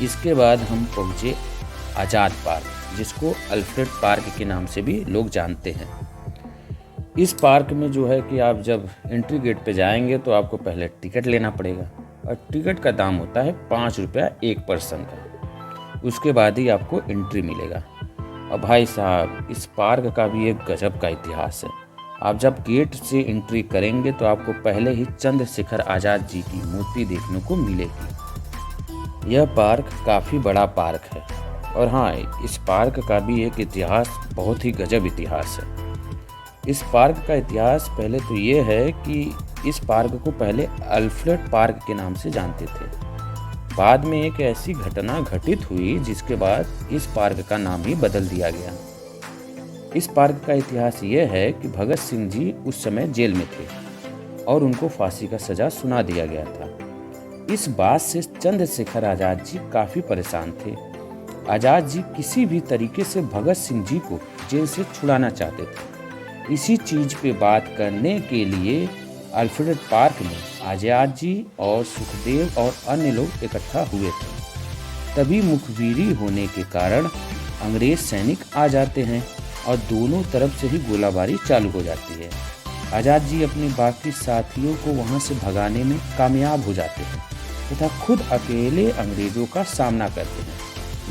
इसके बाद हम पहुँचे आज़ाद पार्क, जिसको अल्फ्रेड पार्क के नाम से भी लोग जानते हैं। इस पार्क में जो है कि आप जब एंट्री गेट पे जाएंगे तो आपको पहले टिकट लेना पड़ेगा और टिकट का दाम होता है 5 रुपया 1 पर्सन का। उसके बाद ही आपको एंट्री मिलेगा। और भाई साहब, इस पार्क का भी एक गजब का इतिहास है। आप जब गेट से एंट्री करेंगे तो आपको पहले ही चंद्रशेखर आज़ाद जी की मूर्ति देखने को मिलेगी। यह पार्क काफ़ी बड़ा पार्क है और हाँ, इस पार्क का भी एक इतिहास, बहुत ही गजब इतिहास है। इस पार्क का इतिहास पहले तो ये है कि इस पार्क को पहले अल्फ्रेड पार्क के नाम से जानते थे। बाद में एक ऐसी घटना घटित हुई जिसके बाद इस पार्क का नाम ही बदल दिया गया। इस पार्क का इतिहास ये है कि भगत सिंह जी उस समय जेल में थे और उनको फांसी का सजा सुना दिया गया था। इस बात से चंद्रशेखर आज़ाद जी काफ़ी परेशान थे। आज़ाद जी किसी भी तरीके से भगत सिंह जी को जेल से छुड़ाना चाहते थे। इसी चीज़ पे बात करने के लिए अल्फ्रेड पार्क में आज़ाद जी और सुखदेव और अन्य लोग इकट्ठा हुए थे। तभी मुखबिरी होने के कारण अंग्रेज सैनिक आ जाते हैं और दोनों तरफ से ही गोलाबारी चालू हो जाती है। आज़ाद जी अपने बाकी साथियों को वहां से भगाने में कामयाब हो जाते हैं तथा खुद अकेले अंग्रेजों का सामना करते हैं।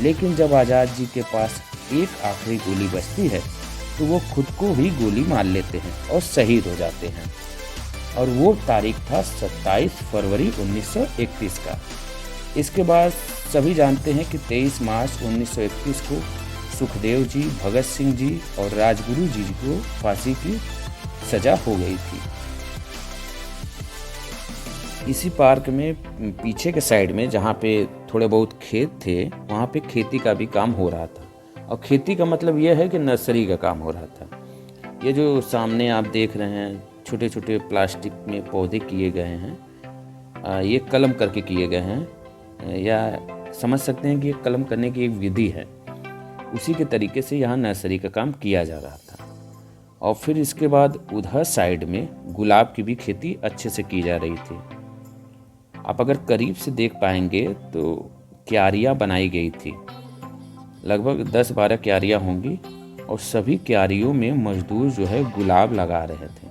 लेकिन जब आज़ाद जी के पास एक आखिरी गोली बचती है तो वो खुद को ही गोली मार लेते हैं और शहीद हो जाते हैं। और वो तारीख था 27 फरवरी 1931 का। इसके बाद सभी जानते हैं कि 23 मार्च 1931 को सुखदेव जी, भगत सिंह जी और राजगुरु जी को फांसी की सजा हो गई थी। इसी पार्क में पीछे के साइड में जहाँ पे थोड़े बहुत खेत थे, वहाँ पे खेती का भी काम हो रहा था। और खेती का मतलब यह है कि नर्सरी का काम हो रहा था। ये जो सामने आप देख रहे हैं, छोटे छोटे प्लास्टिक में पौधे किए गए हैं, ये कलम करके किए गए हैं, या समझ सकते हैं कि ये कलम करने की एक विधि है। उसी के तरीके से यहाँ नर्सरी का काम किया जा रहा था। और फिर इसके बाद उधर साइड में गुलाब की भी खेती अच्छे से की जा रही थी। आप अगर करीब से देख पाएंगे तो क्यारियाँ बनाई गई थी, लगभग 10-12 क्यारियाँ होंगी और सभी क्यारियों में मजदूर जो है गुलाब लगा रहे थे।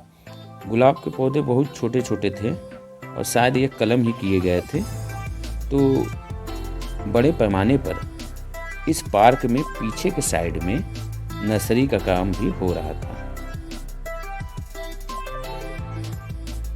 गुलाब के पौधे बहुत छोटे छोटे थे और शायद ये कलम ही किए गए थे। तो बड़े पैमाने पर इस पार्क में पीछे के साइड में नर्सरी का काम भी हो रहा था।